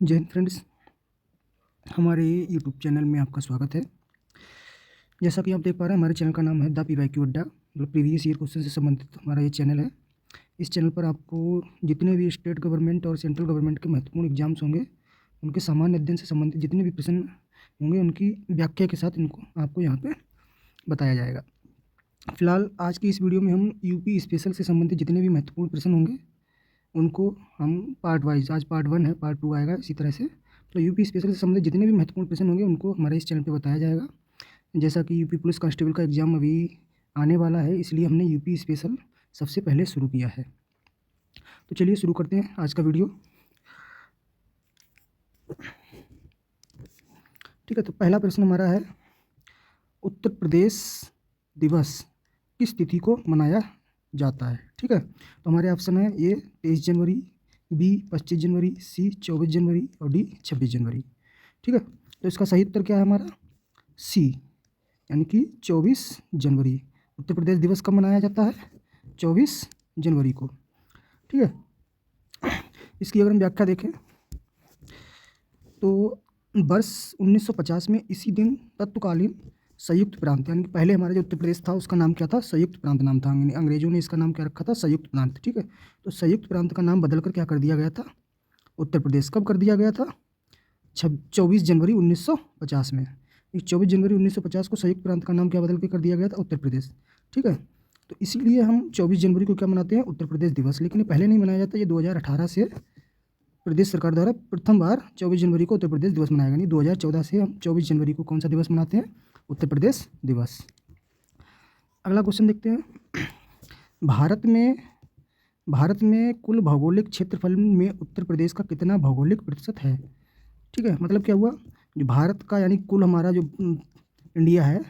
जय हिंद फ्रेंड्स, हमारे YouTube channel में आपका स्वागत है। जैसा कि आप देख पा रहे हैं, हमारे चैनल का नाम है द PYQ अड्डा। मतलब प्रीवियस ईयर क्वेश्चन से संबंधित हमारा ये चैनल है। इस चैनल पर आपको जितने भी स्टेट गवर्नमेंट और सेंट्रल गवर्नमेंट के महत्वपूर्ण एग्जाम्स होंगे, उनके सामान्य अध्ययन से संबंधित जितने भी प्रश्न होंगे, उनकी व्याख्या के साथ इनको आपको यहाँ पर बताया जाएगा। फिलहाल आज की इस वीडियो में हम यूपी स्पेशल से संबंधित जितने भी महत्वपूर्ण प्रश्न होंगे उनको हम पार्ट वाइज, आज पार्ट 1 है, पार्ट 2 आएगा इसी तरह से। तो यूपी स्पेशल से संबंधित जितने भी महत्वपूर्ण प्रश्न होंगे उनको हमारे इस चैनल पे बताया जाएगा। जैसा कि यूपी पुलिस कांस्टेबल का एग्ज़ाम अभी आने वाला है, इसलिए हमने यूपी स्पेशल सबसे पहले शुरू किया है। तो चलिए शुरू करते हैं आज का वीडियो। ठीक है, तो पहला प्रश्न हमारा है, उत्तर प्रदेश दिवस किस तिथि को मनाया जाता है। ठीक है, तो हमारे ऑप्शन है ए 23 जनवरी, बी 25 जनवरी, सी 24 जनवरी और डी 26 जनवरी। ठीक है, तो इसका सही उत्तर क्या है हमारा सी, यानी कि 24 जनवरी। उत्तर प्रदेश दिवस कब मनाया जाता है? 24 जनवरी को। ठीक है, इसकी अगर हम व्याख्या देखें तो वर्ष 1950 में इसी दिन तत्कालीन संयुक्त प्रांत, यानी कि पहले हमारा जो उत्तर प्रदेश था उसका नाम क्या था? संयुक्त प्रांत नाम था। अंग्रेजों ने इसका नाम क्या रखा था? संयुक्त प्रांत। ठीक है, तो संयुक्त प्रांत का नाम बदलकर क्या कर दिया गया था? उत्तर प्रदेश। कब कर दिया गया था? 24 जनवरी 1950 में। इस 24 जनवरी 1950 को संयुक्त प्रांत का नाम क्या बदल के कर दिया गया था? उत्तर प्रदेश। ठीक है, तो इसीलिए हम 24 जनवरी को क्या मनाते हैं? उत्तर प्रदेश दिवस। लेकिन ये पहले नहीं मनाया जाता, ये 2018 से प्रदेश सरकार द्वारा प्रथम बार 24 जनवरी को उत्तर प्रदेश दिवस मनाया गया। नहीं, 2014 से हम 24 जनवरी को कौन सा दिवस मनाते हैं? उत्तर प्रदेश दिवस। अगला क्वेश्चन देखते हैं। भारत में कुल भौगोलिक क्षेत्रफल में उत्तर प्रदेश का कितना भौगोलिक प्रतिशत है? ठीक है, मतलब क्या हुआ, जो भारत का यानी कुल हमारा जो इंडिया है,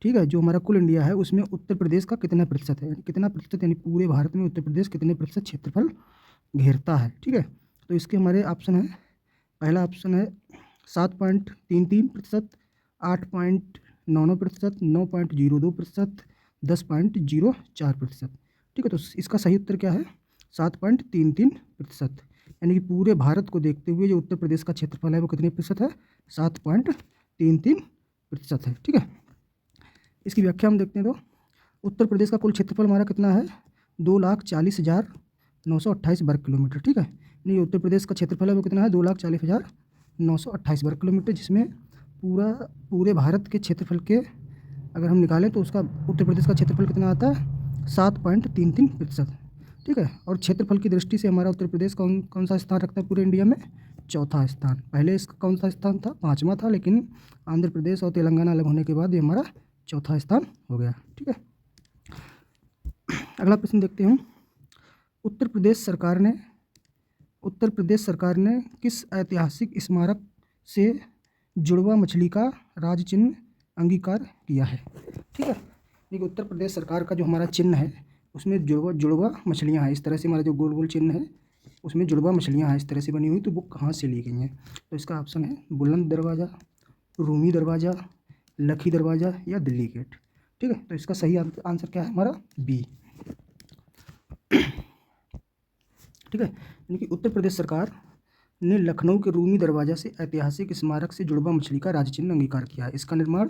ठीक है, जो हमारा कुल इंडिया है उसमें उत्तर प्रदेश का कितना प्रतिशत है? कितना प्रतिशत, यानी पूरे भारत में उत्तर प्रदेश कितने प्रतिशत क्षेत्रफल घेरता है? ठीक है, तो इसके हमारे ऑप्शन है, पहला ऑप्शन है 7.33%, 8.99%, 9.02%, 10.04%। ठीक है, तो इसका सही उत्तर क्या है? 7.33%। यानी कि पूरे भारत को देखते हुए जो उत्तर प्रदेश का क्षेत्रफल है वो कितने प्रतिशत है? 7.33% है। ठीक है, इसकी व्याख्या हम देखते हैं तो उत्तर प्रदेश का कुल क्षेत्रफल हमारा कितना है? 2,40,928 वर्ग किलोमीटर। ठीक है, यानी उत्तर प्रदेश का क्षेत्रफल है वो कितना है? 2,40,928 वर्ग किलोमीटर, जिसमें पूरे भारत के क्षेत्रफल के अगर हम निकालें तो उसका उत्तर प्रदेश का क्षेत्रफल कितना आता है? 7.33%। ठीक है, और क्षेत्रफल की दृष्टि से हमारा उत्तर प्रदेश कौन सा स्थान रखता है पूरे इंडिया में? चौथा स्थान। पहले इसका कौन सा स्थान था? 5वां था, लेकिन आंध्र प्रदेश और तेलंगाना अलग होने के बाद ये हमारा चौथा स्थान हो गया। ठीक है, अगला प्रश्न देखते हैं। उत्तर प्रदेश सरकार ने किस ऐतिहासिक स्मारक से जुड़वा मछली का राज चिन्ह अंगीकार किया है? ठीक है, देखिए उत्तर प्रदेश सरकार का जो हमारा चिन्ह है उसमें जुड़वा मछलियाँ हैं। इस तरह से हमारा जो गोल गोल चिन्ह है उसमें जुड़वा मछलियाँ हैं इस तरह से बनी हुई। तो वो कहाँ से ली गई हैं? तो इसका ऑप्शन है बुलंद दरवाज़ा, रूमी दरवाज़ा, लखी दरवाज़ा या दिल्ली गेट। ठीक है, तो इसका सही आंसर क्या है हमारा? बी। ठीक है, यानी कि उत्तर प्रदेश सरकार ने लखनऊ के रूमी दरवाज़ा से ऐतिहासिक स्मारक से जुड़वा मछली का राज चिन्ह अंगीकार किया है। इसका निर्माण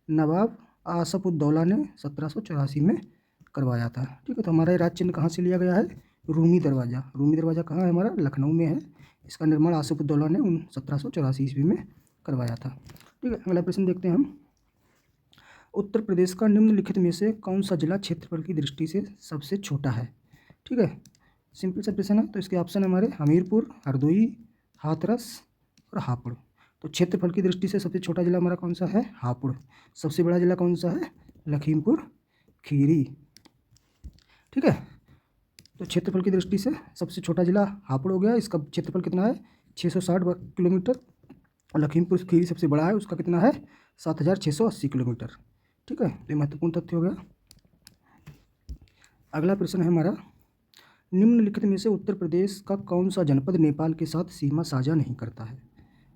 नवाब आसफउद्दौला ने 1784 में करवाया था। ठीक है, तो हमारा ये राज चिन्ह कहाँ से लिया गया है? रूमी दरवाज़ा। रूमी दरवाज़ा कहाँ है? हमारा लखनऊ में है। इसका निर्माण आसफउद्दौला ने 1784 ईस्वी में करवाया था। ठीक है, अगला प्रश्न देखते हैं हम। उत्तर प्रदेश का निम्नलिखित में से कौन सा जिला क्षेत्रफल की दृष्टि से सबसे छोटा है? ठीक है, सिंपल सा प्रश्न है। तो इसके ऑप्शन है हमारे हमीरपुर, हरदोई, हाथरस और हापुड़। तो क्षेत्रफल की दृष्टि से सबसे छोटा जिला हमारा कौन सा है? हापुड़। सबसे बड़ा जिला कौन सा है? लखीमपुर खीरी। ठीक है, तो क्षेत्रफल की दृष्टि से सबसे छोटा जिला हापुड़ हो गया। इसका क्षेत्रफल कितना है? 660 वर्ग किलोमीटर। और लखीमपुर खीरी सबसे बड़ा है, उसका कितना है? 7,680 किलोमीटर। ठीक है, तो ये महत्वपूर्ण तथ्य हो गया। अगला प्रश्न है हमारा, निम्नलिखित में से उत्तर प्रदेश का कौन सा जनपद नेपाल के साथ सीमा साझा नहीं करता है?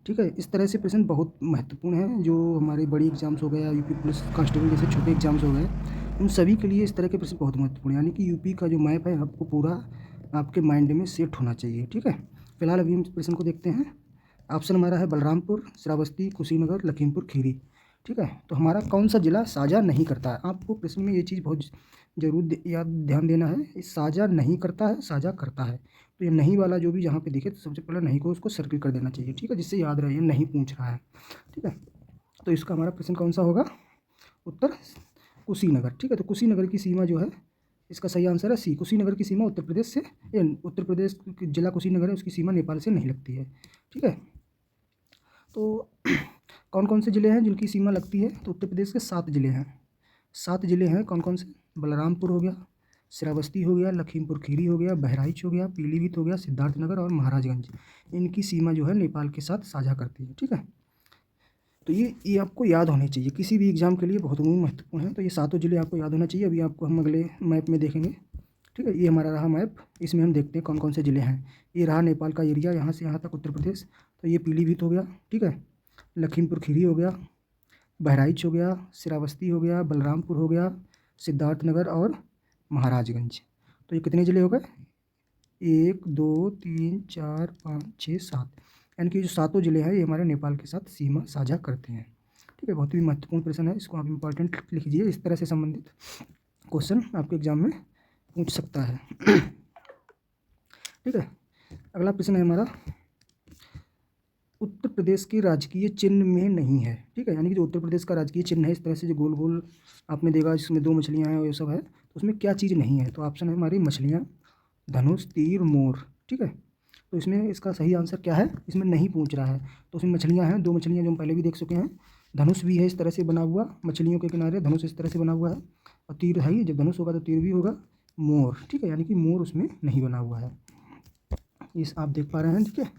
ठीक है, इस तरह से प्रश्न बहुत महत्वपूर्ण है। जो हमारे बड़ी एग्जाम्स हो गए या यूपी पुलिस कांस्टेबल जैसे छोटे एग्जाम्स हो गए, उन सभी के लिए इस तरह के प्रश्न बहुत महत्वपूर्ण है। यानी कि यूपी का जो मैप है आपको पूरा आपके माइंड में सेट होना चाहिए। ठीक है, फिलहाल अभी हम इस प्रश्न को देखते हैं। ऑप्शन हमारा है बलरामपुर, श्रावस्ती, कुशीनगर, लखीमपुर खीरी। ठीक है, तो हमारा कौन सा जिला साझा नहीं करता है? आपको प्रश्न में ये चीज़ बहुत जरूर याद ध्यान देना है, ये साझा नहीं करता है, साझा करता है। तो ये नहीं वाला जो भी जहाँ पे दिखे तो सबसे पहले नहीं को उसको सर्किल कर देना चाहिए। ठीक है, जिससे याद रहे ये नहीं पूछ रहा है। ठीक है, तो इसका हमारा प्रश्न कौन सा होगा? उत्तर कुशीनगर। ठीक है, तो कुशीनगर की सीमा जो है, इसका सही आंसर है सी। कुशीनगर की सीमा उत्तर प्रदेश से, उत्तर प्रदेश जिला कुशीनगर है, उसकी सीमा नेपाल से नहीं लगती है। ठीक है, तो कौन कौन से ज़िले हैं जिनकी सीमा लगती है? तो उत्तर प्रदेश के 7 ज़िले हैं। 7 ज़िले हैं, कौन कौन से? बलरामपुर हो गया, श्रावस्ती हो गया, लखीमपुर खीरी हो गया, बहराइच हो गया, पीलीभीत हो गया, सिद्धार्थनगर और महाराजगंज। इनकी सीमा जो है नेपाल के साथ साझा करती है। ठीक है, तो ये आपको याद होने चाहिए, किसी भी एग्जाम के लिए बहुत महत्वपूर्ण है। तो ये 7 ज़िले आपको याद होना चाहिए। अभी आपको हम अगले मैप में देखेंगे। ठीक है, ये हमारा रहा मैप, इसमें हम देखते हैं कौन कौन से ज़िले हैं। ये रहा नेपाल का एरिया, यहाँ से यहाँ तक उत्तर प्रदेश। तो ये पीलीभीत हो गया, ठीक है, लखीमपुर खीरी हो गया, बहराइच हो गया, श्रावस्ती हो गया, बलरामपुर हो गया, सिद्धार्थनगर और महाराजगंज। तो ये कितने ज़िले हो गए? 1 2 3 4 5 6 7, यानी कि जो 7 ज़िले हैं ये हमारे नेपाल के साथ सीमा साझा करते हैं। ठीक है, बहुत ही महत्वपूर्ण प्रश्न है, इसको आप इम्पोर्टेंट लिख लीजिए। इस तरह से संबंधित क्वेश्चन आपके एग्जाम में पूछ सकता है। ठीक है, अगला प्रश्न है हमारा, उत्तर प्रदेश के राजकीय चिन्ह में नहीं है। ठीक है, यानी कि जो उत्तर प्रदेश का राजकीय चिन्ह है, इस तरह से जो गोल गोल आपने देखा जिसमें 2 मछलियाँ हैं और ये सब है, तो उसमें क्या चीज़ नहीं है? तो ऑप्शन है हमारी मछलियाँ, धनुष, तीर, मोर। ठीक है, तो इसमें इसका सही आंसर क्या है? इसमें नहीं पूछ रहा है। तो उसमें मछलियाँ हैं, 2 मछलियाँ जो हम पहले भी देख चुके हैं। धनुष भी है इस तरह से बना हुआ, मछलियों के किनारे धनुष इस तरह से बना हुआ है, और तीर है ही, जब धनुष होगा तो तीर भी होगा। मोर, ठीक है, यानी कि मोर उसमें नहीं बना हुआ है। इस आप देख पा रहे हैं। ठीक है,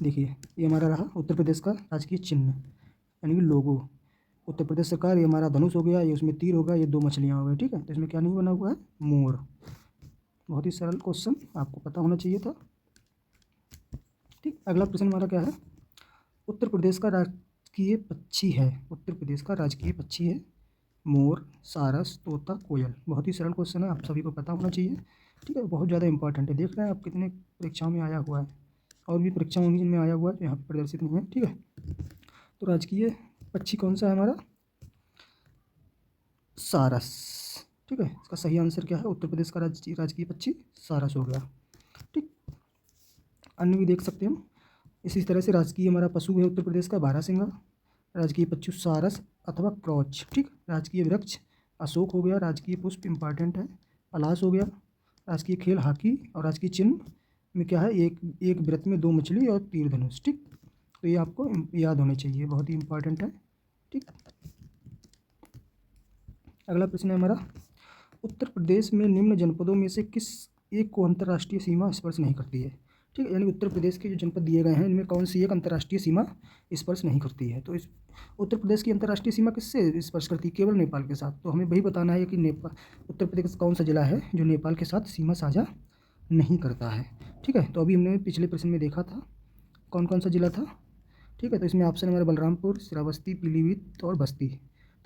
देखिए ये हमारा रहा उत्तर प्रदेश का राजकीय चिन्ह, यानी कि लोगो। उत्तर प्रदेश सरकार, ये हमारा धनुष हो गया, ये उसमें तीर होगा, ये 2 मछलियाँ हो गई। ठीक है, तो इसमें क्या नहीं बना हुआ है? मोर। बहुत ही सरल क्वेश्चन, आपको पता होना चाहिए था। ठीक, अगला प्रश्न हमारा क्या है? उत्तर प्रदेश का राजकीय पक्षी है, उत्तर प्रदेश का राजकीय पक्षी है मोर, सारस, तोता, कोयल। बहुत ही सरल क्वेश्चन है, आप सभी को पता होना चाहिए। ठीक है, बहुत ज़्यादा इंपॉर्टेंट है। देख रहे हैं आप कितने परीक्षाओं में आया हुआ है, और भी परीक्षाओं में जिनमें आया हुआ है, यहाँ पर प्रदर्शित नहीं है। ठीक है, तो राजकीय पक्षी कौन सा है हमारा? सारस। ठीक है, इसका सही आंसर क्या है? उत्तर प्रदेश का राजकीय पक्षी सारस हो गया। ठीक, अन्य भी देख सकते हैं हम। इसी तरह से राजकीय हमारा पशु है उत्तर प्रदेश का बारहसिंगा, राजकीय पशु सारस अथवा क्रॉच। ठीक, राजकीय वृक्ष अशोक हो गया, राजकीय पुष्प इंपॉर्टेंट है पलाश हो गया, राजकीय खेल हॉकी, और राजकीय चिन्ह में क्या है? एक वृत्त में 2 मछली और तीर धनुष। ठीक, तो ये आपको याद होने चाहिए, बहुत ही इंपॉर्टेंट है। ठीक, अगला प्रश्न है हमारा, उत्तर प्रदेश में निम्न जनपदों में से किस एक को अंतर्राष्ट्रीय सीमा स्पर्श नहीं करती है? ठीक है, यानी उत्तर प्रदेश के जो जनपद दिए गए हैं इनमें कौन सी एक अंतर्राष्ट्रीय सीमा स्पर्श नहीं करती है? तो इस उत्तर प्रदेश की अंतर्राष्ट्रीय सीमा किससे स्पर्श करती है? केवल नेपाल के साथ। तो हमें वही बताना है कि नेपाल, उत्तर प्रदेश कौन सा जिला है जो नेपाल के साथ सीमा साझा नहीं करता है। ठीक है, तो अभी हमने पिछले प्रश्न में देखा था कौन कौन सा जिला था। ठीक है, तो इसमें ऑप्शन हमारे बलरामपुर, श्रावस्ती, पीलीभीत और बस्ती।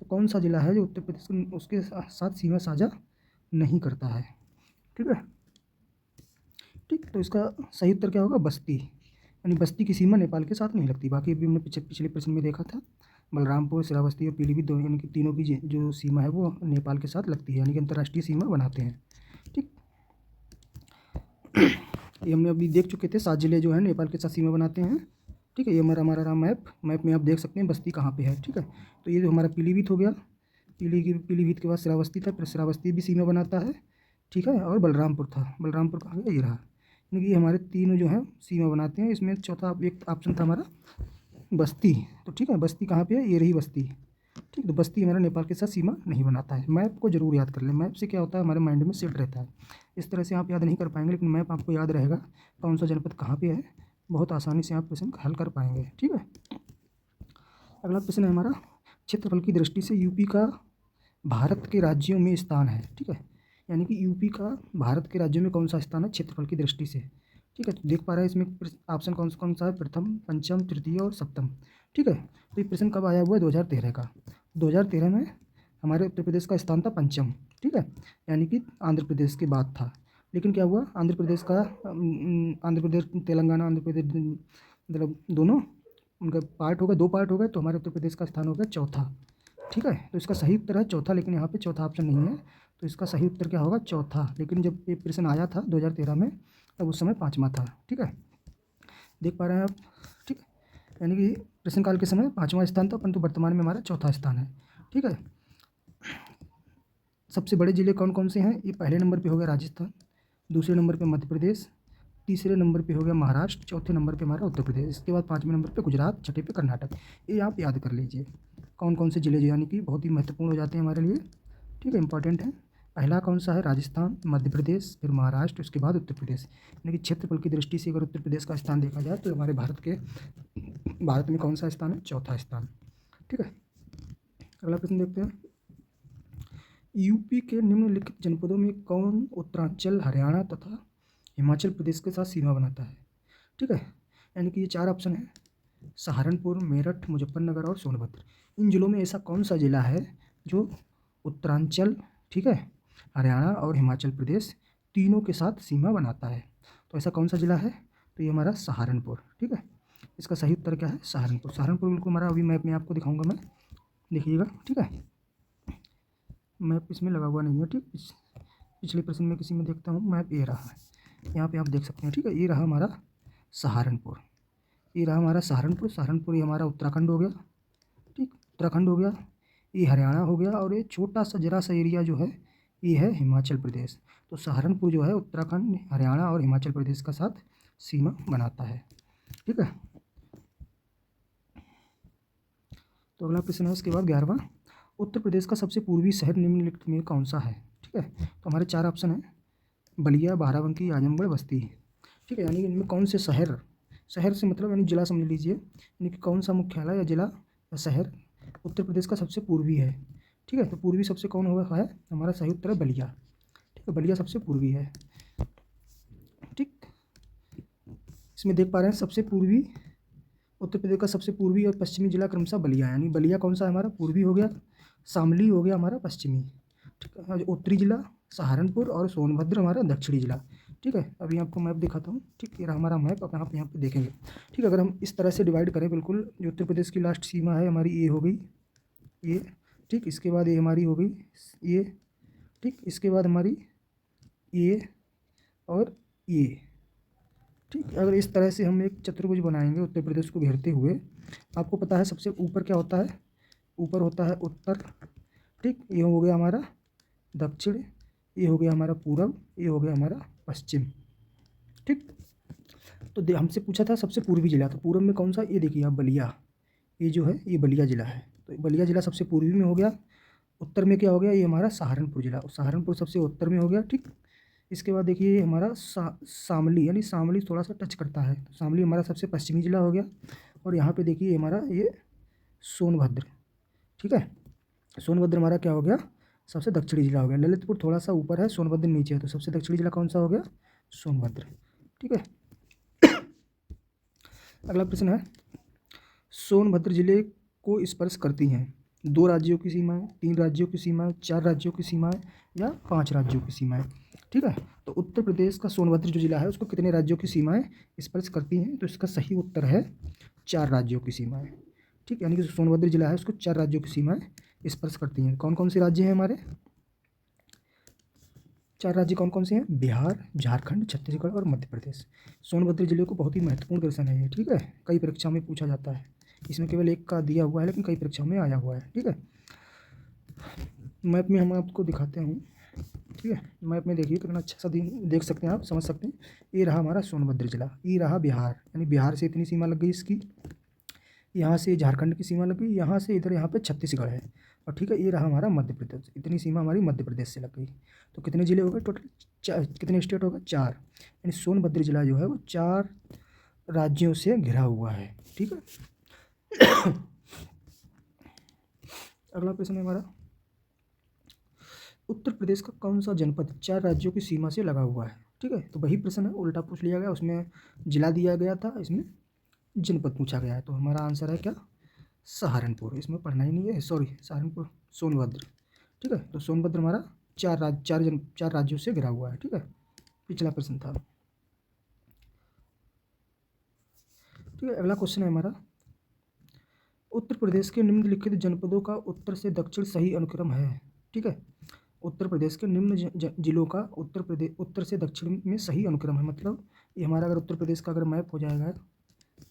तो कौन सा जिला है जो उत्तर प्रदेश उसके साथ सीमा साझा नहीं करता है? ठीक है, ठीक, तो इसका सही उत्तर क्या होगा? बस्ती, यानी बस्ती की सीमा नेपाल के साथ नहीं लगती। बाकी भी हमने पिछले प्रश्न में देखा था, बलरामपुर, श्रावस्ती और पीलीभीत दोनों, यानी कि तीनों की जो सीमा है वो नेपाल के साथ लगती है, यानी कि अंतर्राष्ट्रीय सीमा बनाते हैं। ठीक, ये हमने अभी देख चुके थे, 7 जिले जो है नेपाल के साथ सीमा बनाते हैं। ठीक है, ये हमारा रहा मैप में आप देख सकते हैं बस्ती कहाँ पे है। ठीक है, तो ये जो हमारा पीलीभीत हो गया, पीलीभीत के बाद श्रावस्ती था, फिर श्रावस्ती भी सीमा बनाता है। ठीक है, और बलरामपुर था, बलरामपुर कहाँ गया? ये रहा, यानी कि ये हमारे तीनों जो हैं सीमा बनाते हैं। इसमें चौथा एक ऑप्शन था हमारा बस्ती। तो ठीक है, बस्ती कहाँ पे है? ये रही बस्ती। ठीक, तो बस्ती हमारा नेपाल के साथ सीमा नहीं बनाता है। मैप को जरूर याद कर लें, मैप से क्या होता है हमारे माइंड में सेट रहता है। इस तरह से आप याद नहीं कर पाएंगे, लेकिन मैप आपको याद रहेगा कौन सा जनपद कहाँ पे है, बहुत आसानी से आप प्रश्न हल कर पाएंगे। ठीक है, अगला प्रश्न है हमारा, क्षेत्रफल की दृष्टि से यूपी का भारत के राज्यों में स्थान है। ठीक है, यानी कि यूपी का भारत के राज्यों में कौन सा स्थान है क्षेत्रफल की दृष्टि से? ठीक है, तो देख पा रहे हैं इसमें ऑप्शन कौन सा है? प्रथम, पंचम, तृतीय और सप्तम। ठीक है, तो ये प्रश्न कब आया हुआ है? 2013 का। 2013 में हमारे उत्तर प्रदेश का स्थान था पंचम। ठीक है, यानी कि आंध्र प्रदेश के बाद था। लेकिन क्या हुआ, आंध्र प्रदेश, तेलंगाना, आंध्र प्रदेश मतलब दोनों उनका पार्ट होगा, 2 पार्ट हो गए, तो हमारे उत्तर प्रदेश का स्थान हो गया चौथा। ठीक है, तो इसका सही उत्तर है चौथा, लेकिन यहाँ पे चौथा ऑप्शन नहीं है, तो इसका सही उत्तर क्या होगा, चौथा। लेकिन जब ये प्रश्न आया था 2013 में, तब उस समय 5वां था। ठीक है, देख पा रहे हैं आप। ठीक है, यानी कि प्रश्नकाल के समय 5वां स्थान था, परंतु वर्तमान में हमारा चौथा स्थान है। ठीक है, सबसे बड़े ज़िले कौन कौन से हैं, ये पहले नंबर पे हो गया राजस्थान, दूसरे नंबर पे मध्य प्रदेश, तीसरे नंबर पे हो गया महाराष्ट्र, चौथे नंबर पे हमारा उत्तर प्रदेश, इसके बाद 5वें नंबर पे गुजरात, छठे पे कर्नाटक। ये आप याद कर लीजिए कौन कौन से ज़िले यानी कि बहुत ही महत्वपूर्ण हो जाते हैं हमारे लिए। ठीक है, इंपॉर्टेंट है। पहला कौन सा है, राजस्थान, मध्य प्रदेश, फिर महाराष्ट्र, उसके बाद उत्तर प्रदेश। यानी कि क्षेत्रफल की दृष्टि से अगर उत्तर प्रदेश का स्थान देखा जाए तो हमारे भारत में कौन सा स्थान है, चौथा स्थान। ठीक है, अगला प्रश्न देखते हैं। यूपी के निम्नलिखित जनपदों में कौन उत्तरांचल, हरियाणा तथा हिमाचल प्रदेश के साथ सीमा बनाता है। ठीक है, यानी कि ये 4 ऑप्शन है, सहारनपुर, मेरठ, मुजफ्फरनगर और सोनभद्र। इन जिलों में ऐसा कौन सा जिला है जो उत्तरांचल, ठीक है, हरियाणा और हिमाचल प्रदेश तीनों के साथ सीमा बनाता है। तो ऐसा कौन सा जिला है, तो ये हमारा सहारनपुर। ठीक है, इसका सही उत्तर क्या है, सहारनपुर। सहारनपुर बिल्कुल हमारा अभी मैप में आपको दिखाऊंगा मैं, देखिएगा। ठीक है, मैप इसमें लगा हुआ नहीं है। ठीक, पिछले प्रश्न में किसी में देखता हूँ मैप, ये रहा है, यहाँ पे आप देख सकते हैं। ठीक है, ये रहा हमारा सहारनपुर, ये रहा हमारा सहारनपुर। सहारनपुर ये हमारा उत्तराखंड हो गया। ठीक, उत्तराखंड हो गया, ये हरियाणा हो गया, और ये छोटा सा जरा सा एरिया जो है ये है हिमाचल प्रदेश। तो सहारनपुर जो है उत्तराखंड, हरियाणा और हिमाचल प्रदेश का साथ सीमा बनाता है। ठीक है, तो अगला प्रश्न है उसके बाद 11वां, उत्तर प्रदेश का सबसे पूर्वी शहर निम्नलिखित में कौन सा है। ठीक है, तो हमारे 4 ऑप्शन हैं, बलिया, बाराबंकी, आजमगढ़, बस्ती। ठीक है, यानी कि इनमें कौन से शहर, शहर से मतलब यानी जिला समझ लीजिए, यानी कि कौन सा मुख्यालय या जिला या शहर उत्तर प्रदेश का सबसे पूर्वी है। ठीक है, तो पूर्वी सबसे कौन होगा है, हमारा सही उत्तर है बलिया। ठीक है, बलिया सबसे पूर्वी है। ठीक, इसमें देख पा रहे हैं सबसे पूर्वी, उत्तर प्रदेश का सबसे पूर्वी और पश्चिमी जिला क्रमशः बलिया, यानी बलिया कौन सा है हमारा, पूर्वी हो गया, शामली हो गया हमारा पश्चिमी। ठीक है, उत्तरी जिला सहारनपुर और सोनभद्र हमारा दक्षिणी जिला। ठीक है, अभी आपको मैप दिखाता हूँ। ठीक, ये रहा हमारा मैप, अब आप यहाँ पे देखेंगे। ठीक, अगर हम इस तरह से डिवाइड करें, बिल्कुल जो उत्तर प्रदेश की लास्ट सीमा है हमारी ये हो गई, ये। ठीक, इसके बाद ये हमारी हो गई ये। ठीक, इसके बाद हमारी ये और ये। ठीक, अगर इस तरह से हम एक चतुर्भुज बनाएंगे उत्तर प्रदेश को घेरते हुए, आपको पता है सबसे ऊपर क्या होता है, ऊपर होता है उत्तर। ठीक, ये हो गया हमारा दक्षिण, ये हो गया हमारा पूरब, ये हो गया हमारा पश्चिम। ठीक, तो हमसे पूछा था सबसे पूर्वी जिला, तो पूरब में कौन सा, ये देखिए आप बलिया, ये जो है ये बलिया जिला है, तो बलिया जिला सबसे पूर्वी में हो गया। उत्तर में क्या हो गया, ये हमारा सहारनपुर जिला, सहारनपुर सबसे उत्तर में हो गया। ठीक, इसके बाद देखिए हमारा शामली, यानी शामली थोड़ा सा टच करता है, तो शामली हमारा सबसे पश्चिमी जिला हो गया। और यहाँ पे देखिए हमारा ये सोनभद्र। ठीक है, सोनभद्र हमारा क्या हो गया, सबसे दक्षिणी जिला हो गया। ललितपुर थोड़ा सा ऊपर है, सोनभद्र नीचे है, तो सबसे दक्षिणी जिला कौन सा हो गया, सोनभद्र। ठीक है, अगला प्रश्न है, सोनभद्र जिले को स्पर्श करती हैं 2 राज्यों की सीमाएं, 3 राज्यों की सीमाएं, 4 राज्यों की सीमाएं या 5 राज्यों की सीमाएं। ठीक है, तो उत्तर प्रदेश का सोनभद्र जो जिला है उसको कितने राज्यों की सीमाएं स्पर्श करती हैं, तो इसका सही उत्तर है 4 राज्यों की सीमाएं। ठीक, यानी कि सोनभद्र जिला है उसको 4 राज्यों की सीमाएं स्पर्श करती हैं। कौन कौन से राज्य हैं हमारे, 4 राज्य कौन कौन से हैं, बिहार, झारखंड, छत्तीसगढ़ और मध्य प्रदेश। सोनभद्र जिले को बहुत ही महत्वपूर्ण प्रश्न है ये। ठीक है, कई परीक्षाओं में पूछा जाता है, इसमें केवल एक का दिया हुआ है लेकिन कई परीक्षाओं में आया हुआ है। ठीक है, मैप में हम आपको दिखाते हैं। ठीक है, मैप में देखिए कितना अच्छा सा देख सकते हैं आप, समझ सकते हैं। ये रहा हमारा सोनभद्र जिला, ये रहा बिहार, यानी बिहार से इतनी सीमा लग गई इसकी, यहाँ से झारखंड की सीमा लग गई, यहाँ से इधर यहाँ पे छत्तीसगढ़ है। और ठीक है, ये रहा हमारा मध्य प्रदेश, इतनी सीमा हमारी मध्य प्रदेश से लग गई। तो कितने जिले हो गए टोटल, कितने स्टेट हो गए, 4, यानी सोनभद्र जिला जो है वो 4 राज्यों से घिरा हुआ है। ठीक है, अगला प्रश्न है हमारा, उत्तर प्रदेश का कौन सा जनपद 4 राज्यों की सीमा से लगा हुआ है। ठीक है, तो वही प्रश्न है, उल्टा पूछ लिया गया, उसमें जिला दिया गया था, इसमें जनपद पूछा गया है। तो हमारा आंसर है क्या, सहारनपुर। इसमें पढ़ना ही नहीं है, सॉरी, सहारनपुर, सोनभद्र। ठीक है, तो सोनभद्र हमारा 4 राज्यों से घिरा हुआ है। ठीक है, पिछला प्रश्न था। ठीक है, अगला क्वेश्चन है हमारा, उत्तर प्रदेश के निम्नलिखित जनपदों का उत्तर से दक्षिण सही अनुक्रम है। ठीक है, उत्तर प्रदेश के निम्न जिलों का उत्तर से दक्षिण में सही अनुक्रम है। मतलब ये हमारा अगर उत्तर प्रदेश का अगर मैप हो जाएगा,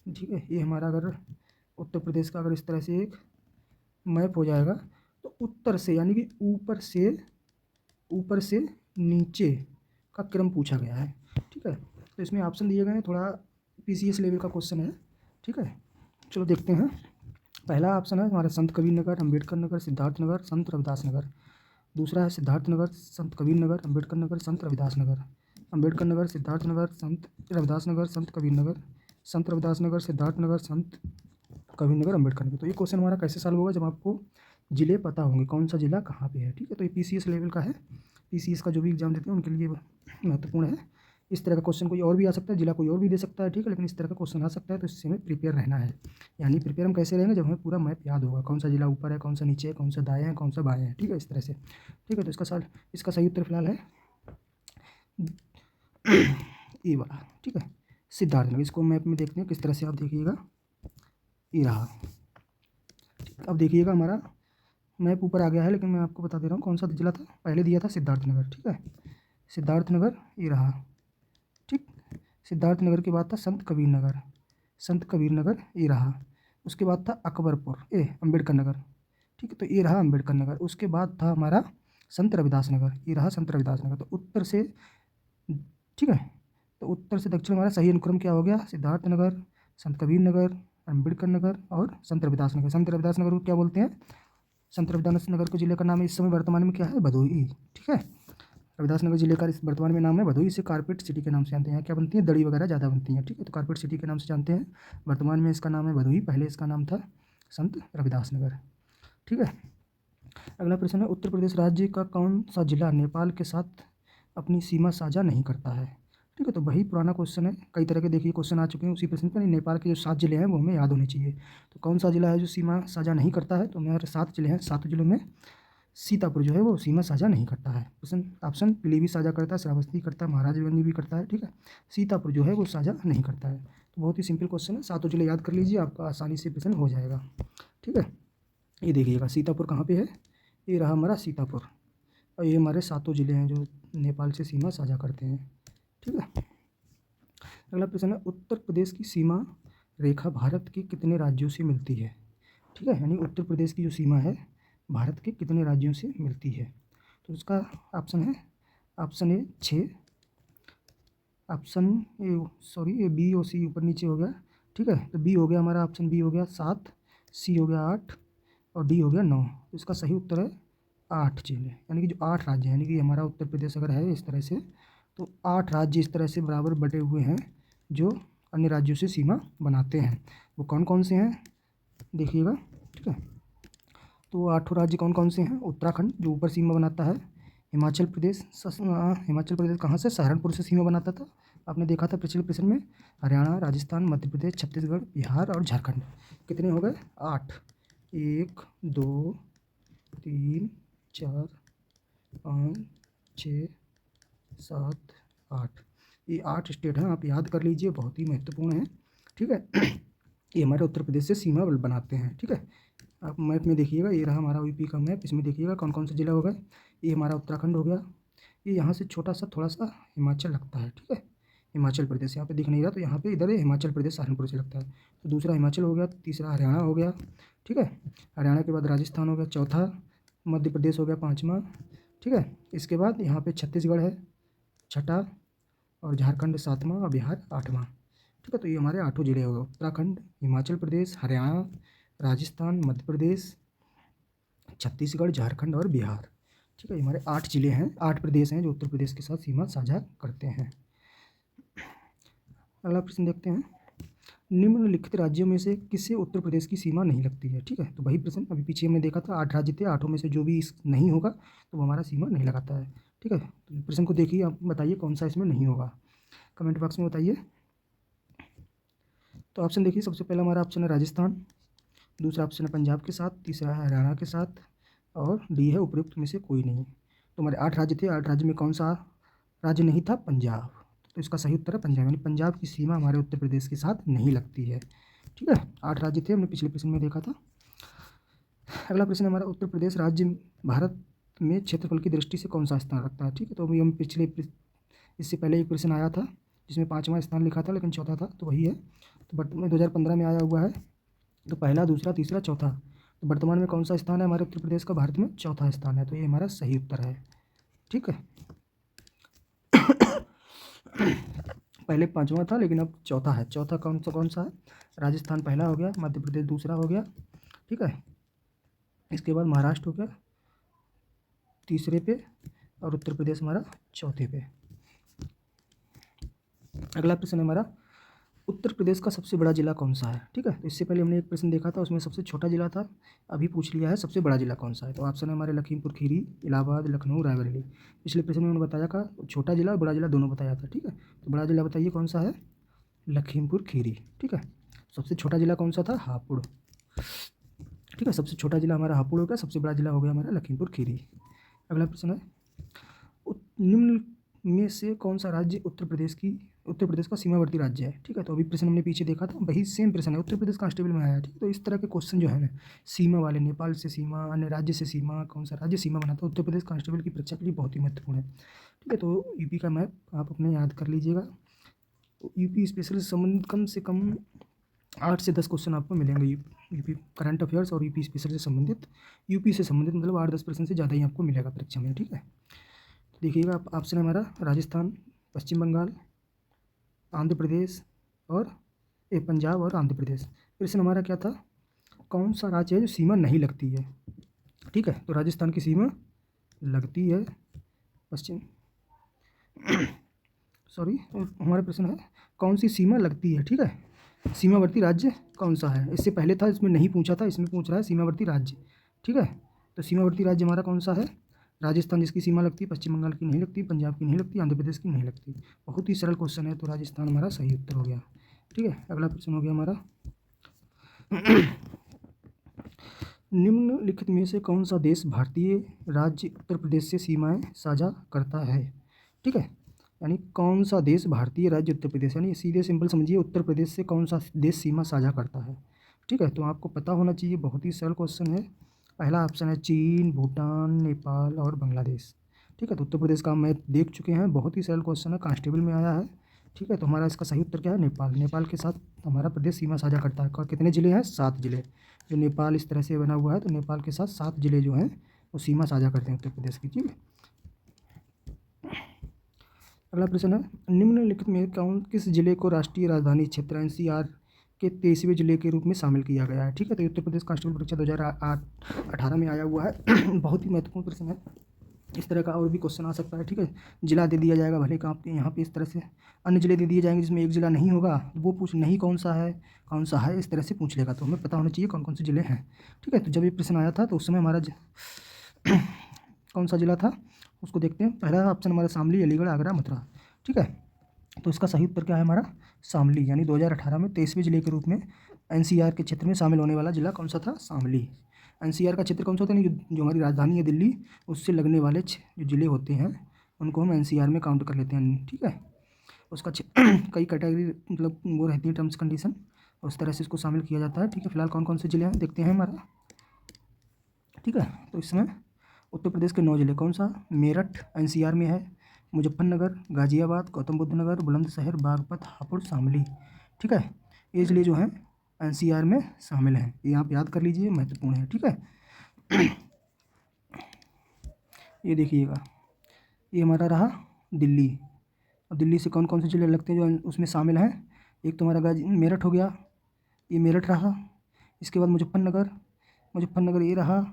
ठीक है, ये हमारा अगर उत्तर प्रदेश का अगर इस तरह से एक मैप हो जाएगा तो उत्तर से यानी कि ऊपर से नीचे का क्रम पूछा गया है। ठीक है, तो इसमें ऑप्शन दिए गए हैं, थोड़ा पीसीएस लेवल का क्वेश्चन है। ठीक है, चलो देखते हैं। पहला ऑप्शन है हमारा संत कबीर नगर, अम्बेडकर नगर, सिद्धार्थ नगर, संत रविदास नगर। दूसरा है सिद्धार्थ नगर, संत कबीर नगर, अम्बेडकर नगर, संत रविदास नगर। अम्बेडकर नगर, सिद्धार्थ नगर, संत रविदास नगर, संत कबीर नगर, संत रविदास नगर, सिद्धार्थ नगर, संत कबीर नगर, अम्बेडकर नगर। तो ये क्वेश्चन हमारा कैसे सॉल्व होगा, जब आपको जिले पता होंगे कौन सा जिला कहाँ पे है। ठीक है, तो ये पीसीएस लेवल का है, पीसीएस का जो भी एग्जाम देते हैं उनके लिए महत्वपूर्ण है। इस तरह का क्वेश्चन कोई और भी आ सकता है, जिला कोई और भी दे सकता है। ठीक है, लेकिन इस तरह का क्वेश्चन आ सकता है, तो इससे हमें प्रिपेयर रहना है। यानी प्रिपेयर हम कैसे रहेंगे, जब हमें पूरा मैप याद होगा, कौन सा जिला ऊपर है, कौन सा नीचे है, कौन सा दाएं है, कौन सा बाएं है। ठीक है, इस तरह से। ठीक है, तो इसका सही उत्तर फिलहाल है ये वाला। ठीक है, सिद्धार्थ नगर। इसको मैप में देखते हैं किस तरह से, आप देखिएगा, ये रहा। अब देखिएगा हमारा मैप ऊपर आ गया है, लेकिन मैं आपको बता दे रहा हूँ कौन सा जिला था, पहले दिया था सिद्धार्थ नगर। ठीक है, सिद्धार्थ नगर ये रहा। ठीक, सिद्धार्थ नगर के बाद था संत कबीर नगर, संत कबीर नगर ये रहा। उसके बाद था अम्बेडकर नगर। ठीक है, तो ये रहा अम्बेडकर नगर। उसके बाद था हमारा संत रविदास नगर, ये रहा संत रविदास नगर। तो उत्तर से, ठीक है, तो उत्तर से दक्षिण हमारा सही अनुक्रम क्या हो गया, सिद्धार्थ नगर, संत कबीर नगर, अम्बेडकर नगर और संत रविदास नगर। संत रविदास नगर को क्या बोलते हैं, संत रविदास नगर को जिले का नाम इस समय वर्तमान में क्या है, भदोही। ठीक है, रविदास नगर जिले का इस वर्तमान में नाम है भदोही। इसे कारपेट सिटी के नाम से जानते हैं। यहाँ क्या बनती है, दड़ी वगैरह ज़्यादा बनती हैं। ठीक है, तो कारपेट सिटी के नाम से जानते हैं। वर्तमान में इसका नाम है भदोही, पहले इसका नाम था संत रविदास नगर। ठीक है, अगला प्रश्न है, उत्तर प्रदेश राज्य का कौन सा जिला नेपाल के साथ अपनी सीमा साझा नहीं करता है। ठीक है, तो वही पुराना क्वेश्चन है, कई तरह के देखिए क्वेश्चन आ चुके हैं उसी प्रश्न पर। नेपाल के जो 7 जिले हैं वो हमें याद होने चाहिए। तो कौन सा जिला है जो सीमा साझा नहीं करता है, तो हमारे 7 जिले हैं, 7 जिलों में सीतापुर जो है वो सीमा साझा नहीं करता है। ऑप्शन पीलीभीत साझा करता है, श्रावस्ती करता है, महाराजगंज भी करता है। ठीक है, सीतापुर जो है वो साझा नहीं करता है। तो बहुत ही सिंपल क्वेश्चन है, 7 जिले याद कर लीजिए, आपका आसानी से प्रश्न हो जाएगा। ठीक है, ये देखिएगा सीतापुर कहाँ पे है, ये रहा हमारा सीतापुर, और ये हमारे 7 जिले हैं जो नेपाल से सीमा साझा करते हैं। ठीक है, अगला प्रश्न है, उत्तर प्रदेश की सीमा रेखा भारत के कितने राज्यों से मिलती है। ठीक है, यानी उत्तर प्रदेश की जो सीमा है भारत के कितने राज्यों से मिलती है। तो इसका ऑप्शन है, option A 6, option A sorry A B और सी ऊपर नीचे हो गया। ठीक है, तो बी हो गया हमारा, ऑप्शन बी हो गया 7, सी हो गया 8 और डी हो गया 9। तो इसका सही उत्तर है 8 जिले, यानी कि जो 8 राज्य हैं, यानी कि हमारा उत्तर प्रदेश अगर है इस तरह से, तो 8 राज्य इस तरह से बराबर बटे हुए हैं जो अन्य राज्यों से सीमा बनाते हैं। वो कौन कौन से हैं देखिएगा। ठीक है, तो 8 राज्य कौन कौन से हैं, उत्तराखंड जो ऊपर सीमा बनाता है, हिमाचल प्रदेश, हिमाचल प्रदेश कहाँ से, सहारनपुर से सीमा बनाता था, आपने देखा था पिछले प्रश्न में। हरियाणा, राजस्थान, मध्य प्रदेश, छत्तीसगढ़, बिहार और झारखंड। कितने हो गए, 8, 1 2 3 4 5 6 7 8, ये 8 स्टेट हैं, आप याद कर लीजिए, बहुत ही महत्वपूर्ण है। ठीक है, ये हमारे उत्तर प्रदेश से सीमा बनाते हैं। ठीक है, आप मैप में देखिएगा, ये रहा हमारा यूपी का मैप, इसमें देखिएगा कौन कौन से जिला हो गए। ये हमारा उत्तराखंड हो गया, ये यहाँ से छोटा सा थोड़ा सा हिमाचल लगता है। ठीक है, हिमाचल प्रदेश यहाँ पे दिख नहीं रहा, तो यहाँ पे इधर हिमाचल प्रदेश सहारनपुर से लगता है। तो दूसरा हिमाचल हो गया, तीसरा हरियाणा हो गया। ठीक है, हरियाणा के बाद राजस्थान हो गया, चौथा मध्य प्रदेश हो गया, 5वां। ठीक है, इसके बाद यहाँ पे छत्तीसगढ़ है 6ठा और झारखंड 7वां और बिहार 8वां। ठीक है, तो ये हमारे 8 जिले हो गए, उत्तराखंड, हिमाचल प्रदेश, हरियाणा, राजस्थान, मध्य प्रदेश, छत्तीसगढ़, झारखंड और बिहार। ठीक है, ये हमारे 8 जिले हैं, 8 प्रदेश हैं जो उत्तर प्रदेश के साथ सीमा साझा करते हैं। अगला प्रश्न देखते हैं, निम्नलिखित राज्यों में से किसे उत्तर प्रदेश की सीमा नहीं लगती है। ठीक है, तो वही प्रश्न अभी पीछे हमने देखा था, 8 राज्य थे, 8 में से जो भी इस नहीं होगा तो वो हमारा सीमा नहीं लगाता है। ठीक है, तो प्रश्न को देखिए, आप बताइए कौन सा इसमें नहीं होगा, कमेंट बॉक्स में बताइए। तो ऑप्शन देखिए, सबसे पहला हमारा ऑप्शन है राजस्थान, दूसरा ऑप्शन है पंजाब के साथ, तीसरा है हरियाणा के साथ और डी है उपयुक्त में से कोई नहीं। तो हमारे 8 राज्य थे, 8 राज्य में कौन सा राज्य नहीं था, पंजाब। तो इसका सही उत्तर है पंजाब, यानी पंजाब की सीमा हमारे उत्तर प्रदेश के साथ नहीं लगती है। ठीक है, 8 राज्य थे, हमने पिछले प्रश्न में देखा था। अगला प्रश्न हमारा, उत्तर प्रदेश राज्य भारत में क्षेत्रफल की दृष्टि से कौन सा स्थान रखता है? ठीक है, तो अभी हम इससे पहले एक प्रश्न आया था जिसमें 5वां स्थान लिखा था लेकिन चौथा था, तो वही है। तो वर्तमान में 2015 में आया हुआ है, तो पहला, दूसरा, तीसरा, चौथा। तो वर्तमान में कौन सा स्थान है हमारे उत्तर प्रदेश का? भारत में चौथा स्थान है, तो ये हमारा सही उत्तर है। ठीक है, पहले 5वां था लेकिन अब चौथा है। चौथा कौन सा है? राजस्थान पहला हो गया, मध्य प्रदेश दूसरा हो गया, ठीक है, इसके बाद महाराष्ट्र हो गया तीसरे पे, और उत्तर प्रदेश हमारा चौथे पे। अगला प्रश्न है हमारा, उत्तर प्रदेश का सबसे बड़ा जिला कौन सा है? ठीक है, तो इससे पहले हमने एक प्रश्न देखा था, उसमें सबसे छोटा जिला था, अभी पूछ लिया है सबसे बड़ा जिला कौन सा है। तो ऑप्शन है हमारे लखीमपुर खीरी, इलाहाबाद, लखनऊ, रायबरेली। पिछले प्रश्न में उन्होंने बताया था छोटा जिला और बड़ा जिला दोनों बताया था। ठीक है, तो बड़ा जिला बताइए कौन सा है? लखीमपुर खीरी। ठीक है, सबसे छोटा जिला कौन सा था? हापुड़। ठीक है, सबसे छोटा जिला हमारा हापुड़ हो गया, सबसे बड़ा जिला हो गया हमारा लखीमपुर खीरी। अगला प्रश्न है, निम्न में से कौन सा राज्य उत्तर प्रदेश का सीमावर्ती राज्य है? ठीक है, तो अभी प्रश्न हमने पीछे देखा था, वही सेम प्रश्न है, उत्तर प्रदेश कांस्टेबल में आया है। ठीक है, तो इस तरह के क्वेश्चन जो है ना, सीमा वाले, नेपाल से सीमा, अन्य राज्य से सीमा, कौन सा राज्य सीमा बनाता है, उत्तर प्रदेश कांस्टेबल की परीक्षा के लिए बहुत ही महत्वपूर्ण है। ठीक है, तो यूपी का मैप आप अपने याद कर लीजिएगा। यूपी स्पेशल से संबंधित कम से कम 8 से 10 क्वेश्चन आपको मिलेंगे, यूपी करंट अफेयर्स और यूपी स्पेशल से संबंधित, यूपी से संबंधित मतलब 8-10% से ज़्यादा ही आपको मिलेगा परीक्षा में। ठीक है, देखिएगा आप, ऑप्शन है हमारा राजस्थान, पश्चिम बंगाल, आंध्र प्रदेश और पंजाब और आंध्र प्रदेश। प्रश्न हमारा क्या था? कौन सा राज्य है जो सीमा नहीं लगती है? ठीक है, तो राजस्थान की सीमा लगती है, पश्चिम सॉरी, हमारा प्रश्न है कौन सी सीमा लगती है? ठीक है, सीमावर्ती राज्य कौन सा है? इससे पहले था, इसमें नहीं पूछा था, इसमें पूछ रहा है सीमावर्ती राज्य। ठीक है, तो सीमावर्ती राज्य हमारा कौन सा है? राजस्थान जिसकी सीमा लगती है, पश्चिम बंगाल की नहीं लगती, पंजाब की नहीं लगती, आंध्र प्रदेश की नहीं लगती। बहुत ही सरल क्वेश्चन है, तो राजस्थान हमारा सही उत्तर हो गया। ठीक है, अगला प्रश्न हो गया हमारा, निम्नलिखित में से कौन सा देश भारतीय राज्य उत्तर प्रदेश से सीमाएं साझा करता है? ठीक है, यानी कौन सा देश भारतीय राज्य उत्तर प्रदेश, यानी सीधे सिंपल समझिए, उत्तर प्रदेश से कौन सा देश सीमा साझा करता है? ठीक है, तो आपको पता होना चाहिए, बहुत ही सरल क्वेश्चन है। पहला ऑप्शन है चीन, भूटान, नेपाल और बांग्लादेश। ठीक है, तो उत्तर प्रदेश का मैप देख चुके हैं, बहुत ही सरल क्वेश्चन है, कांस्टेबल में आया है। ठीक है, तो हमारा इसका सही उत्तर क्या है? नेपाल। नेपाल के साथ हमारा प्रदेश सीमा साझा करता है। और कितने ज़िले हैं? 7 ज़िले। जो नेपाल इस तरह से बना हुआ है, तो नेपाल के साथ 7 ज़िले जो हैं वो सीमा साझा करते हैं उत्तर प्रदेश की। ठीक है, अगला प्रश्न है, निम्नलिखित में किस जिले को राष्ट्रीय राजधानी क्षेत्र एनसीआर के 23वें जिले के रूप में शामिल किया गया है? ठीक है, तो उत्तर प्रदेश कांस्टेबल परीक्षा 2018 में आया हुआ है। बहुत ही महत्वपूर्ण प्रश्न है, इस तरह का और भी क्वेश्चन आ सकता है। ठीक है, जिला दे दिया जाएगा, भले का आपके यहाँ पे इस तरह से अन्य जिले दे दिए जाएंगे जिसमें एक जिला नहीं होगा, वो पूछ नहीं कौन सा है, इस तरह से पूछ लेगा, तो हमें पता होना चाहिए कौन कौन से जिले हैं। ठीक है, तो जब ये प्रश्न आया था तो उस समय हमारा कौन सा जिला था उसको देखते हैं। पहला ऑप्शन हमारा शामली, अलीगढ़, आगरा, मथुरा। ठीक है, तो इसका सही उत्तर क्या है हमारा? शामली, यानी 2018 में 23वें जिले के रूप में एनसीआर के क्षेत्र में शामिल होने वाला जिला कौन सा था? शामली। एनसीआर का क्षेत्र कौन सा होता है? जो हमारी राजधानी है दिल्ली, उससे लगने वाले जो जिले होते हैं उनको हम एनसीआर में काउंट कर लेते हैं। ठीक है, उसका कई कैटेगरी मतलब वो रहती है, टर्म्स कंडीशन, उस तरह से इसको शामिल किया जाता है। ठीक है, फिलहाल कौन कौन से जिले हैं देखते हैं हमारा। ठीक है, तो इसमें उत्तर प्रदेश के 9 जिले, कौन सा? मेरठ एनसीआर में है, मुजफ्फरनगर, गाजियाबाद, गौतम बुद्ध नगर, बुलंदशहर, बागपत, हापुड़, शामली। ठीक है, ये जिले जो हैं एनसीआर में शामिल हैं, ये आप याद कर लीजिए, महत्वपूर्ण है। ठीक है, ये देखिएगा, ये हमारा रहा दिल्ली। अब दिल्ली से कौन कौन से जिले लगते हैं जो उसमें शामिल हैं? एक तो हमारा मेरठ हो गया, ये मेरठ रहा। इसके बाद मुजफ्फरनगर ये रहा।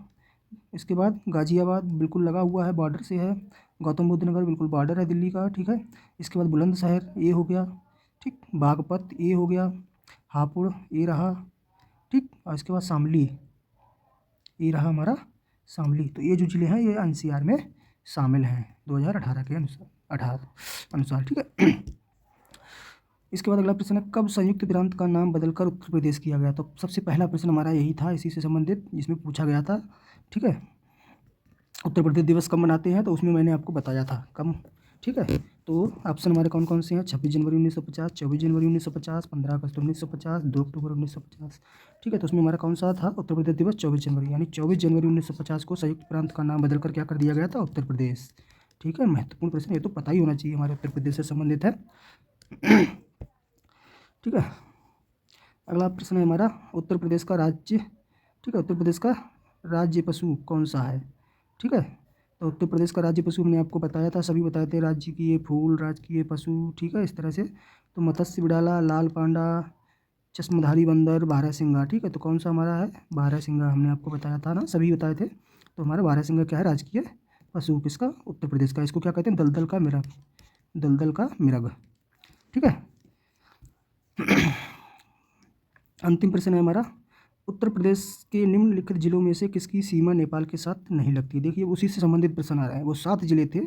इसके बाद गाजियाबाद बिल्कुल लगा हुआ है, बॉर्डर से है। गौतम बुद्ध नगर बिल्कुल बॉर्डर है दिल्ली का। ठीक है, इसके बाद बुलंदशहर ये हो गया, ठीक, बागपत ये हो गया, हापुड़ ये रहा, ठीक, और इसके बाद शामली ये रहा हमारा शामली। तो ये जो जिले हैं ये एनसीआर में शामिल हैं 2018 के अनुसार। ठीक है, इसके बाद अगला प्रश्न है, कब संयुक्त प्रांत का नाम बदलकर उत्तर प्रदेश किया गया? तो सबसे पहला प्रश्न हमारा यही था, इसी से संबंधित, जिसमें पूछा गया था। ठीक है, उत्तर प्रदेश दिवस कब मनाते हैं, तो उसमें मैंने आपको बताया था कब। ठीक है, तो ऑप्शन हमारे कौन कौन से हैं? 26 जनवरी 1950, 24 जनवरी 1950, 15 अगस्त 1950, 2 अक्टूबर 1950। ठीक है, तो उसमें हमारा कौन सा था उत्तर प्रदेश दिवस? 24 जनवरी, यानी 24 जनवरी 1950 को संयुक्त प्रांत का नाम बदलकर क्या कर दिया गया था? उत्तर प्रदेश। ठीक है, महत्वपूर्ण प्रश्न, ये तो पता ही होना चाहिए, हमारे उत्तर प्रदेश से संबंधित है। ठीक है, अगला प्रश्न है हमारा, उत्तर प्रदेश का राज्य, ठीक है, उत्तर प्रदेश का राज्य पशु कौन सा है? ठीक है, तो उत्तर प्रदेश का राज्य पशु हमने आपको बताया था, सभी बताए थे, राजकीय फूल, राजकीय पशु। ठीक है, इस तरह से, तो मत्स्य बिड़ाला, लाल पांडा, चश्मधारी बंदर, बारहसिंगा। ठीक है, तो कौन सा हमारा है? बारहसिंगा, हमने आपको बताया था ना, सभी बताए थे। तो हमारा बारहसिंगा क्या है? राजकीय पशु किसका? उत्तर प्रदेश का। इसको क्या कहते हैं? दलदल का मिरग, दलदल का मिरग। ठीक है, अंतिम प्रश्न है हमारा, उत्तर प्रदेश के निम्नलिखित जिलों में से किसकी सीमा नेपाल के साथ नहीं लगती? देखिए, उसी से संबंधित प्रश्न आ रहे हैं, वो 7 जिले थे,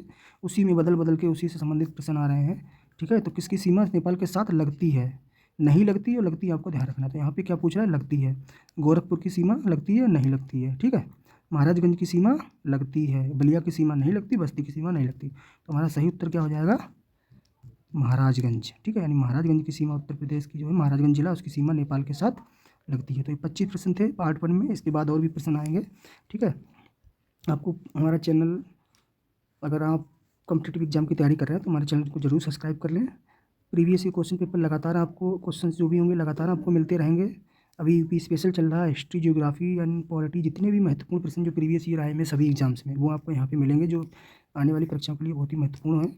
उसी में बदल बदल के उसी से संबंधित प्रश्न आ रहे हैं। ठीक है, तो किसकी सीमा नेपाल के साथ लगती है? नहीं लगती और लगती है, आपको ध्यान रखना। तो यहाँ पे क्या पूछ रहा है? लगती है। गोरखपुर की सीमा लगती है? नहीं लगती है। ठीक है, महाराजगंज की सीमा लगती है, बलिया की सीमा नहीं लगती, बस्ती की सीमा नहीं लगती। तो हमारा सही उत्तर क्या हो जाएगा? महाराजगंज। ठीक है, यानी महाराजगंज की सीमा उत्तर प्रदेश की जो है, महाराजगंज जिला, उसकी सीमा नेपाल के साथ लगती है। तो ये 25 प्रश्न थे पार्ट 1 में, इसके बाद और भी प्रश्न आएंगे। ठीक है, आपको हमारा चैनल, अगर आप कॉम्पिटिटिव एग्जाम की तैयारी कर रहे हैं तो हमारे चैनल को जरूर सब्सक्राइब कर लें। प्रीवियस क्वेश्चन पेपर लगातार आपको, क्वेश्चन जो भी होंगे लगातार आपको मिलते रहेंगे। अभी यूपी स्पेशल चल रहा है, हिस्ट्री, ज्योग्राफी एंड पॉलिटी, जितने भी महत्वपूर्ण प्रश्न जो प्रीवियस ईयर आए हैं सभी एग्जाम्स में, वो आपको यहाँ पे मिलेंगे, जो आने वाली परीक्षाओं के लिए बहुत ही महत्वपूर्ण है।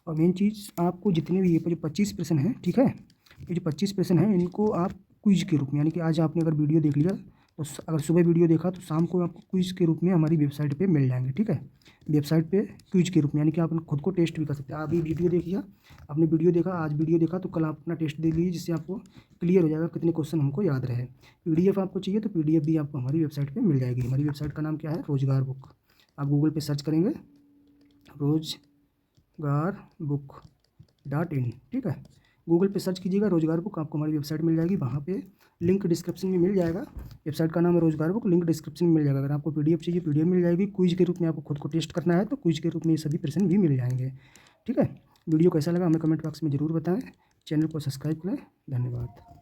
और मेन चीज़, आपको जितने भी ये जो 25 प्रश्न हैं, ठीक है, ये जो 25 प्रश्न हैं, इनको आप क्विज के रूप में, यानी कि आज आपने अगर वीडियो देख लिया, तो अगर सुबह वीडियो देखा तो शाम को आपको क्विज के रूप में हमारी वेबसाइट पे मिल जाएंगे। ठीक है, वेबसाइट पे क्विज के रूप में, यानी कि आप खुद को टेस्ट भी कर सकते हैं। अभी वीडियो देखिए, आपने वीडियो देखा, आज वीडियो देखा, तो कल आप अपना टेस्ट दे लीजिए, जिससे आपको क्लियर हो जाएगा कितने क्वेश्चन हमको याद रहे। पीडीएफ आपको चाहिए तो पीडीएफ भी आपको हमारी वेबसाइट पे मिल जाएगी। हमारी वेबसाइट का नाम क्या है? रोजगार बुक। आप गूगल पे सर्च करेंगे रोजगारबुक.in। ठीक है, गूगल पे सर्च कीजिएगा रोजगार बुक, आपको हमारी वेबसाइट मिल जाएगी। वहाँ पे लिंक डिस्क्रिप्शन में मिल जाएगा, वेबसाइट का नाम है रोजगार बुक, लिंक डिस्क्रिप्शन में मिल जाएगा। अगर आपको पीडीएफ चाहिए, पीडीएफ मिल जाएगी। क्विज के रूप में आपको खुद को टेस्ट करना है तो क्विज के रूप में ये सभी प्रश्न भी मिल जाएंगे। ठीक है, वीडियो कैसा लगा हमें कमेंट बॉक्स में ज़रूर बताएं, चैनल को सब्सक्राइब करें। धन्यवाद।